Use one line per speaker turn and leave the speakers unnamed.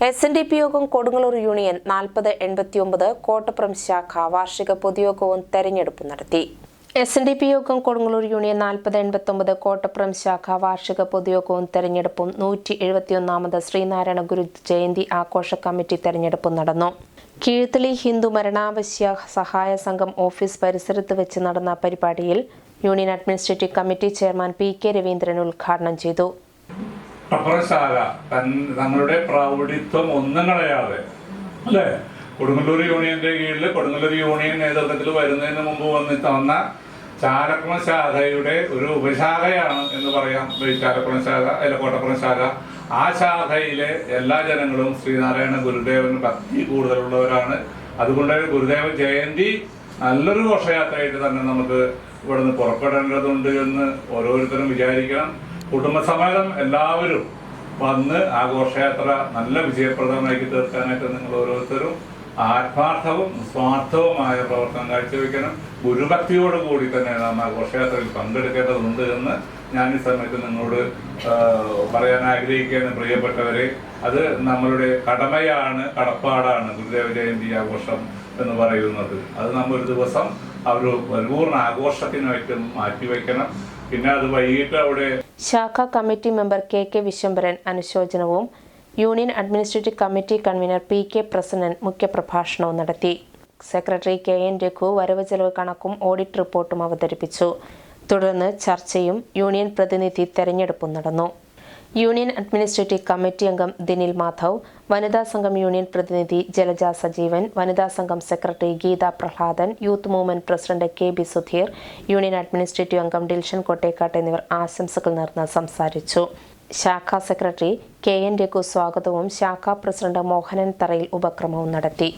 SNDP യോഗം Kodungallur union 4089 Kottappuram ശാഖ വാർഷിക പൊതുയോഗവും തെരഞ്ഞെടുപ്പും നടത്തി. SNDP യോഗം കൊടുങ്ങല്ലൂർ യൂണിയൻ 4089 കോട്ടപ്പുറം ശാഖ വാർഷിക പൊതുയോഗവും തെരഞ്ഞെടുപ്പും 171ാമത് ശ്രീനാരായണ ഗുരു ജയന്തി ആഘോഷ കമ്മിറ്റി തെരഞ്ഞെടുപ്പും നടന്നു. കീഴ്ത്തളി ഹിന്ദു മരണാവശ്യ സഹായ സംഘം ഓഫീസ് പരിസരത്ത് വെച്ച് നടന്ന പരിപാടിയിൽ union administrative committee chairman PK Raveendran ഉദ്ഘാടനം ചെയ്തു.
തങ്ങളുടെ പ്രൗഢിത്വം ഒന്നും കളയാതെ അല്ലേ, കൊടുങ്ങല്ലൂർ യൂണിയന്റെ കീഴിൽ കൊടുങ്ങല്ലൂർ യൂണിയൻ നേതൃത്വത്തിൽ വരുന്നതിന് മുമ്പ് വന്ന ചാലക്കുളം ശാഖയുടെ ഒരു ഉപശാഖയാണ് എന്ന് പറയാം. ചാലക്കുളം ശാഖ അല്ല, കോട്ടപ്പുറം ശാഖ. ആ ശാഖയിലെ എല്ലാ ജനങ്ങളും ശ്രീനാരായണ ഗുരുദേവന് ഭക്തി കൂടുതലുള്ളവരാണ്. അതുകൊണ്ട് ഗുരുദേവ ജയന്തി നല്ലൊരു ഘോഷയാത്രയായിട്ട് തന്നെ നമുക്ക് ഇവിടുന്ന് പുറപ്പെടേണ്ടതുണ്ട് എന്ന് ഓരോരുത്തരും വിചാരിക്കണം. കുടുംബസമേതം എല്ലാവരും വന്ന് ആഘോഷയാത്ര നല്ല വിജയപ്രദമാക്കി തീർക്കാനായിട്ട് നിങ്ങൾ ഓരോരുത്തരും ആത്മാർത്ഥവും സ്വാർത്ഥവുമായ പ്രവർത്തനം കാഴ്ചവെക്കണം. ഗുരുഭക്തിയോടുകൂടി തന്നെ നാം ആഘോഷയാത്രയിൽ പങ്കെടുക്കേണ്ടതുണ്ട് എന്ന് ഞാൻ ഈ സമയത്ത് നിങ്ങളോട് പറയാൻ ആഗ്രഹിക്കുകയാണ്. പ്രിയപ്പെട്ടവരെ, അത് നമ്മളുടെ കടപ്പാടാണ് ഗുരുദേവ ജയന്തി ആഘോഷം എന്ന് പറയുന്നത്. അത് നമ്മൾ ഒരു ദിവസം ഒരു പരിപൂർണ ആഘോഷത്തിനായിട്ടും മാറ്റിവെക്കണം. പിന്നെ അത് വൈകിട്ട് അവിടെ
ശാഖ കമ്മിറ്റി മെമ്പർ KK വിശ്വംഭരൻ അനുശോചനവും union administrative committee convener PK Prasannan മുഖ്യപ്രഭാഷണവും നടത്തി. സെക്രട്ടറി KN രഘു വരവ് ചെലവ് കണക്കും ഓഡിറ്റ് റിപ്പോർട്ടും അവതരിപ്പിച്ചു. തുടർന്ന് ചർച്ചയും യൂണിയൻ പ്രതിനിധി തെരഞ്ഞെടുപ്പും നടന്നു. യൂണിയൻ അഡ്മിനിസ്ട്രേറ്റീവ് കമ്മിറ്റി അംഗം ദിനിൽ മാധവ്, വനിതാ സംഘം യൂണിയൻ പ്രതിനിധി ജലജ സജീവൻ, വനിതാ സംഘം secretary Geetha Prahladan, youth movement president KB Sudheer, union administrative അംഗം ഡിൽഷൻ കൊട്ടേക്കാട്ട് എന്നിവർ ആശംസകൾ നേർന്ന് സംസാരിച്ചു. ശാഖാ സെക്രട്ടറി KN രഘു സ്വാഗതവും ശാഖാ പ്രസിഡന്റ് മോഹനൻ തറയിൽ ഉപക്രമവും നടത്തി.